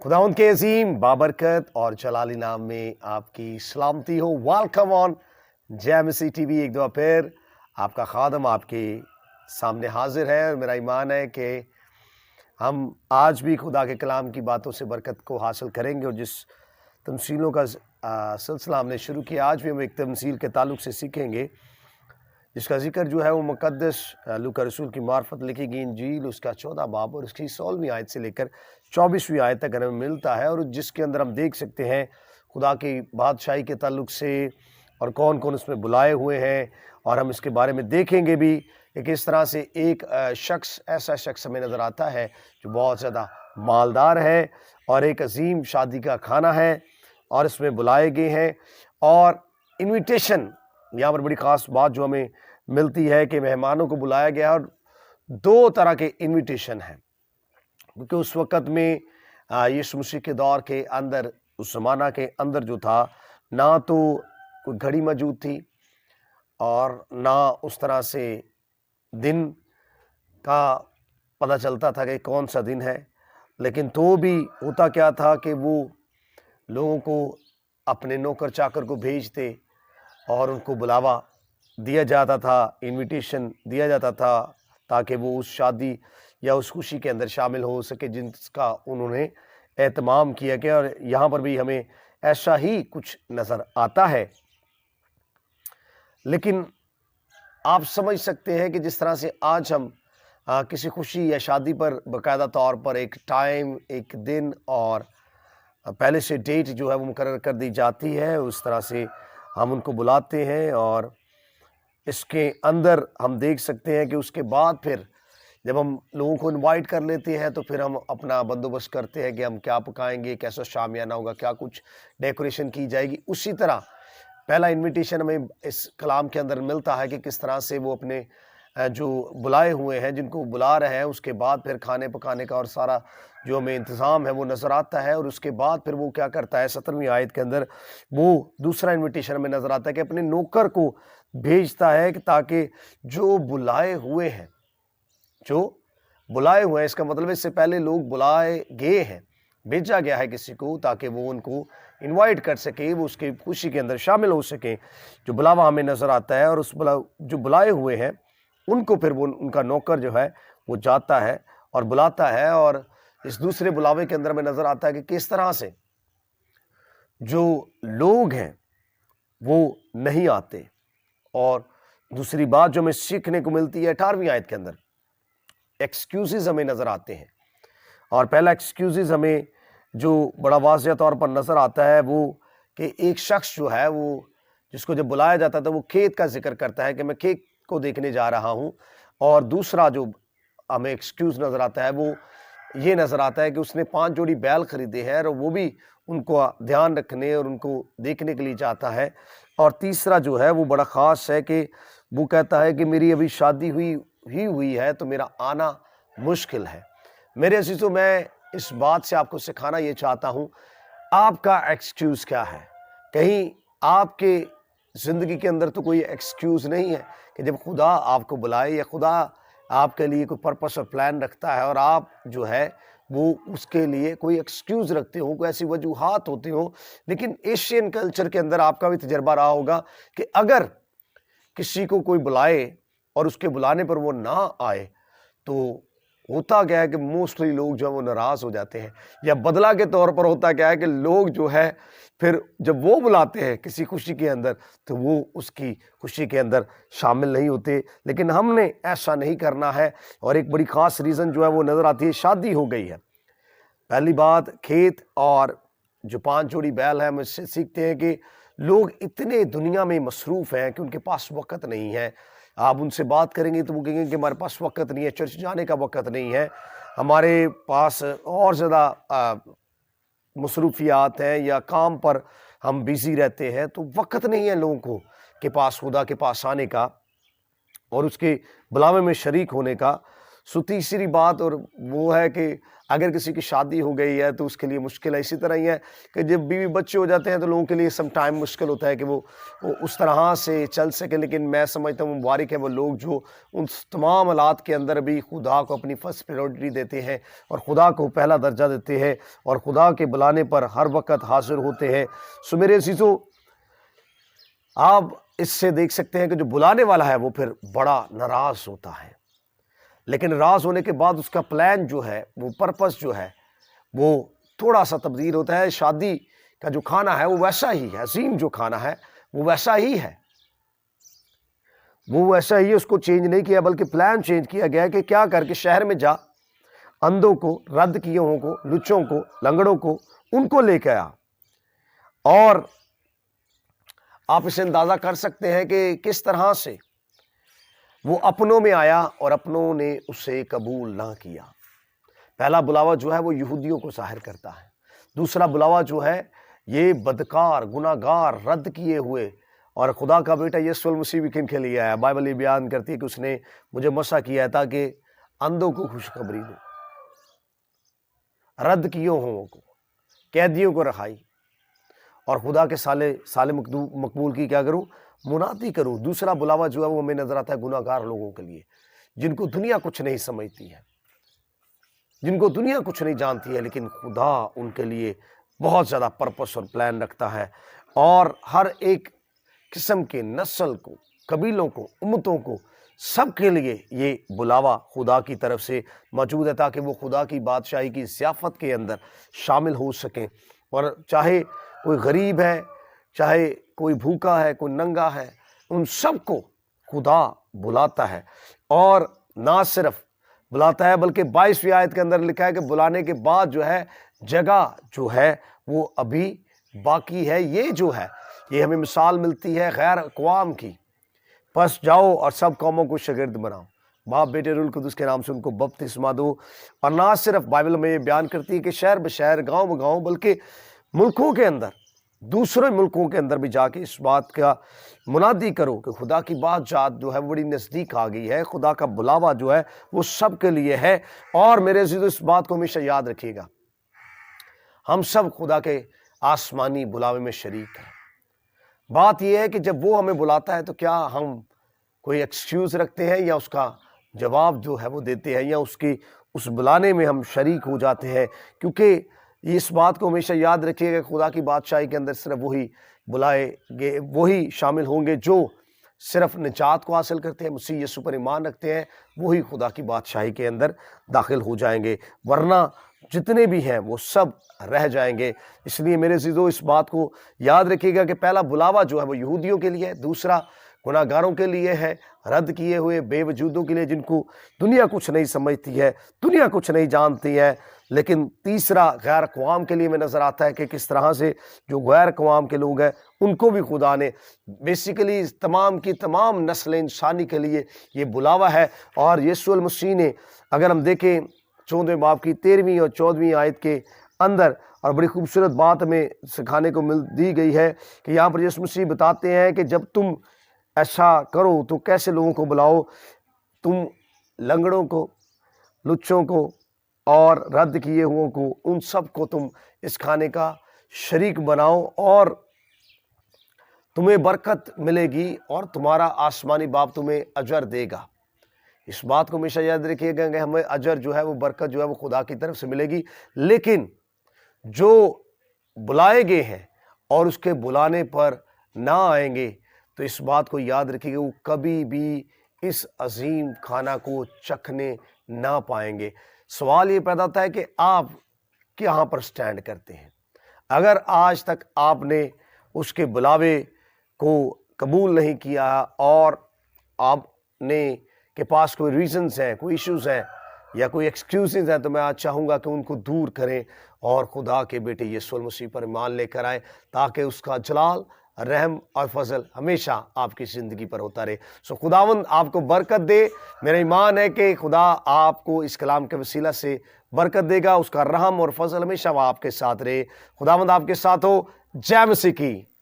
खुदावंद के अजीम बाबरकत और जलाली नाम में आपकी सलामती हो। वेलकम ऑन जैमसी टीवी। एक दफ़ा फिर आपका खादम आपके सामने हाजिर है और मेरा ईमान है कि हम आज भी खुदा के कलाम की बातों से बरकत को हासिल करेंगे। और जिस तमसीलों का सिलसिला हमने शुरू किया, आज भी हम एक तमसील के ताल्लुक़ से सीखेंगे जिसका जिक्र जो है वो मुक़द्दस लूका रसूल की मार्फत लिखी गई इंजील उसका 14 बाब और उसकी 16वीं आयत से लेकर 24वीं आयत तक हमें मिलता है। और जिसके अंदर हम देख सकते हैं खुदा की बादशाही के ताल्लुक़ से और कौन कौन उसमें बुलाए हुए हैं। और हम इसके बारे में देखेंगे भी कि किस तरह से एक ऐसा शख्स हमें नज़र आता है जो बहुत ज़्यादा मालदार है और एक अजीम शादी का खाना है और इसमें बुलाए गए हैं। और इन्विटेशन, यहाँ पर बड़ी ख़ास बात जो हमें मिलती है कि मेहमानों को बुलाया गया और दो तरह के इन्विटेशन हैं, क्योंकि उस वक़्त में यीशु मसीह के दौर के अंदर, उस ज़माना के अंदर जो था, ना तो कोई घड़ी मौजूद थी और ना उस तरह से दिन का पता चलता था कि कौन सा दिन है। लेकिन तो भी होता क्या था कि वो लोगों को, अपने नौकर चाकर को भेजते और उनको बुलावा दिया जाता था, इनविटेशन दिया जाता था, ताकि वो उस शादी या उस खुशी के अंदर शामिल हो सके जिसका उन्होंने एहतमाम किया गया। और यहाँ पर भी हमें ऐसा ही कुछ नज़र आता है। लेकिन आप समझ सकते हैं कि जिस तरह से आज हम किसी खुशी या शादी पर बाकायदा तौर पर एक टाइम, एक दिन और पहले से डेट जो है वो मुकर्रर कर दी जाती है, उस तरह से हम उनको बुलाते हैं। और इसके अंदर हम देख सकते हैं कि उसके बाद फिर जब हम लोगों को इनवाइट कर लेते हैं तो फिर हम अपना बंदोबस्त करते हैं कि हम क्या पकाएंगे, कैसा शामियाना होगा, क्या कुछ डेकोरेशन की जाएगी। उसी तरह पहला इनविटेशन हमें इस कलाम के अंदर मिलता है कि किस तरह से वो अपने जो बुलाए हुए हैं, जिनको बुला रहे हैं, उसके बाद फिर खाने पकाने का और सारा जो हमें इंतज़ाम है वो नज़र आता है। और उसके बाद फिर वो क्या करता है, 17वीं आयत के अंदर वो दूसरा इनविटेशन हमें नज़र आता है कि अपने नौकर को भेजता है कि ताकि जो बुलाए हुए हैं, इसका मतलब इससे पहले लोग बुलाए गए हैं, भेजा गया है किसी को ताकि वो उनको इनवाइट कर सके, वो उसकी खुशी के अंदर शामिल हो सके। जो बुलावा हमें नज़र आता है और उस जो बुलाए हुए हैं उनको फिर वो, उनका नौकर जो है वो जाता है और बुलाता है। और इस दूसरे बुलावे के अंदर में नज़र आता है कि किस तरह से जो लोग हैं वो नहीं आते। और दूसरी बात जो हमें सीखने को मिलती है 18वीं आयत के अंदर, एक्सक्यूज़ेस हमें नज़र आते हैं। और पहला एक्सक्यूज़ेस हमें जो बड़ा वाज़ेह तौर पर नज़र आता है वो कि एक शख्स जो है वो, जिसको जब बुलाया जाता था, वो खेत का जिक्र करता है कि मैं खेत को देखने जा रहा हूँ। और दूसरा जो हमें एक्सक्यूज़ नज़र आता है वो ये नज़र आता है कि उसने 5 जोड़ी बैल खरीदे हैं और वो भी उनको ध्यान रखने और उनको देखने के लिए जाता है। और तीसरा जो है वो बड़ा ख़ास है कि वो कहता है कि मेरी अभी शादी हुई है तो मेरा आना मुश्किल है। मेरे अज़ीज़ों, मैं इस बात से आपको सिखाना ये चाहता हूँ, आपका एक्सक्यूज़ क्या है? कहीं आपके ज़िंदगी के अंदर तो कोई एक्सक्यूज़ नहीं है कि जब खुदा आपको बुलाए या खुदा आपके लिए कोई पर्पस और प्लान रखता है और आप जो है वो उसके लिए कोई एक्सक्यूज़ रखते हो, कोई ऐसी वजूहात होती हो। लेकिन एशियन कल्चर के अंदर आपका भी तजर्बा रहा होगा कि अगर किसी को कोई बुलाए और उसके बुलाने पर वो ना आए तो होता क्या है कि मोस्टली लोग जो है वो नाराज़ हो जाते हैं। या बदला के तौर पर होता क्या है कि लोग जो है फिर जब वो बुलाते हैं किसी खुशी के अंदर तो वो उसकी खुशी के अंदर शामिल नहीं होते। लेकिन हमने ऐसा नहीं करना है। और एक बड़ी ख़ास रीज़न जो है वो नज़र आती है, शादी हो गई है। पहली बात, खेत और जो 5 जोड़ी बैल है, हम इससे सीखते हैं कि लोग इतने दुनिया में मसरूफ़ हैं कि उनके पास वक़्त नहीं है। आप उनसे बात करेंगे तो वो कहेंगे कि हमारे पास वक़्त नहीं है, चर्च जाने का वक़्त नहीं है, हमारे पास और ज़्यादा मसरूफ़ियात हैं या काम पर हम बिज़ी रहते हैं, तो वक़्त नहीं है लोगों को के पास खुदा के पास आने का और उसके बुलावे में शरीक होने का। सो तीसरी बात और वो है कि अगर किसी की शादी हो गई है तो उसके लिए मुश्किल है। इसी तरह ही है कि जब बीवी बच्चे हो जाते हैं तो लोगों के लिए सम टाइम मुश्किल होता है कि वो उस तरह से चल सके। लेकिन मैं समझता हूँ मुबारक है वो लोग जो उन तमाम हालात के अंदर भी खुदा को अपनी फर्स्ट प्रायोरिटी देते हैं और खुदा को पहला दर्जा देते हैं और खुदा के बुलाने पर हर वक्त हाजिर होते हैं। सो मेरे अज़ीज़ों, आप इससे देख सकते हैं कि जो बुलाने वाला है वो फिर बड़ा नाराज़ होता है, लेकिन नाराज़ होने के बाद उसका प्लान जो है, वो पर्पस जो है, वो थोड़ा सा तब्दील होता है। शादी का जो खाना है वो वैसा ही है, अज़ीम जो खाना है वो वैसा ही है, वो वैसा ही है, उसको चेंज नहीं किया बल्कि प्लान चेंज किया गया है कि क्या करके शहर में जा, अंधों को, रद्द किए हुओं को, लुच्चों को, लंगड़ों को, उनको लेके आ। और आप इसे अंदाज़ा कर सकते हैं कि किस तरह से वो अपनों में आया और अपनों ने उसे कबूल ना किया। पहला बुलावा जो है वो यहूदियों को ज़ाहिर करता है। दूसरा बुलावा जो है ये बदकार, गुनाहगार, रद्द किए हुए, और खुदा का बेटा यीशु मसीह भी किन के लिए आया। बाइबल ये बयान करती है कि उसने मुझे मसा किया है ताकि अंधों को खुशखबरी दूं, रद्द किए हुओं को, कैदियों को रहाई, और खुदा के साले मकबूल की क्या करूं, मुनादी करूं। दूसरा बुलावा जो है वो हमें नजर आता है गुनाहगार लोगों के लिए, जिनको दुनिया कुछ नहीं समझती है, जिनको दुनिया कुछ नहीं जानती है, लेकिन खुदा उनके लिए बहुत ज़्यादा पर्पस और प्लान रखता है। और हर एक किस्म के नस्ल को, कबीलों को, उम्मतों को, सब के लिए ये बुलावा खुदा की तरफ से मौजूद है ताकि वो खुदा की बादशाही की ज़ियाफ़त के अंदर शामिल हो सकें। और चाहे कोई गरीब है, चाहे कोई भूखा है, कोई नंगा है, उन सब को खुदा बुलाता है। और ना सिर्फ बुलाता है बल्कि 22वीं आयत के अंदर लिखा है कि बुलाने के बाद जो है जगह जो है वो अभी बाकी है। ये जो है ये हमें मिसाल मिलती है गैर अक़वाम की। बस जाओ और सब कौमों को शागिर्द बनाओ, बाप बेटे रूल कुदूस के नाम से उनको बपतिस्मा दो। और ना सिर्फ बाइबल में ये बयान करती है कि शहर बशहर, गांव बगांव, बल्कि मुल्कों के अंदर, दूसरे मुल्कों के अंदर भी जाके इस बात का मुनादी करो कि खुदा की बात जात जो है बड़ी नज़दीक आ गई है। खुदा का बुलावा जो है वो सब के लिए है। और मेरे अज़ीज़ों, इस बात को हमेशा याद रखिएगा, हम सब खुदा के आसमानी बुलावे में शरीक हैं। बात यह है कि जब वो हमें बुलाता है तो क्या हम कोई एक्सक्यूज़ रखते हैं या उसका जवाब जो है वो देते हैं, या उसकी उस बुलाने में हम शरीक हो जाते हैं। क्योंकि इस बात को हमेशा याद रखिएगा, खुदा की बादशाही के अंदर सिर्फ वही बुलाएंगे, वही शामिल होंगे जो सिर्फ निजात को हासिल करते हैं, मसीह यीशु पर ईमान रखते हैं, वही खुदा की बादशाही के अंदर दाखिल हो जाएंगे, वरना जितने भी हैं वो सब रह जाएंगे। इसलिए मेरे अज़ीज़ों, इस बात को याद रखिएगा कि पहला बुलावा जो है वो यहूदियों के लिए है, दूसरा गुनाहगारों के लिए है, रद्द किए हुए बेवजूदों के लिए, जिनको दुनिया कुछ नहीं समझती है, दुनिया कुछ नहीं जानती है। लेकिन तीसरा गैर अक़वाम के लिए में नज़र आता है कि किस तरह से जो गैर अक़वाम के लोग हैं उनको भी खुदा ने बेसिकली तमाम की तमाम नस्ल इंसानी के लिए ये बुलावा है। और यीशु मसीह ने, अगर हम देखें 14वें बाब की 13वीं और 14वीं आयत के अंदर, और बड़ी खूबसूरत बात हमें सिखाने को दी गई है कि यहाँ पर यीशु मसीह बताते हैं कि जब तुम ऐसा करो तो कैसे लोगों को बुलाओ, तुम लंगड़ों को, लुच्चों को और रद्द किए हुओं को, उन सब को तुम इस खाने का शरीक बनाओ और तुम्हें बरकत मिलेगी और तुम्हारा आसमानी बाप तुम्हें अजर देगा। इस बात को हमेशा याद रखिएगा कि हमें अजर जो है वो बरकत जो है वो खुदा की तरफ से मिलेगी। लेकिन जो बुलाए गए हैं और उसके बुलाने पर ना आएंगे तो इस बात को याद रखिएगा वो कभी भी इस अजीम खाना को चखने ना पाएंगे। सवाल ये पैदा होता है कि आप कहाँ पर स्टैंड करते हैं। अगर आज तक आपने उसके बुलावे को कबूल नहीं किया और आपने के पास कोई रीजंस हैं, कोई इश्यूज हैं या कोई एक्सक्यूजेज हैं, तो मैं आज चाहूँगा कि उनको दूर करें और खुदा के बेटे यीशु मसीह पर ईमान लेकर आए, ताकि उसका जलाल, रहम और फजल हमेशा आपकी ज़िंदगी पर होता रहे। सो खुदावंद आपको बरकत दे। मेरा ईमान है कि खुदा आपको इस कलाम के वसीला से बरकत देगा, उसका रहम और फजल हमेशा आपके साथ रहे। खुदावंद आपके साथ हो। जय मसीह की।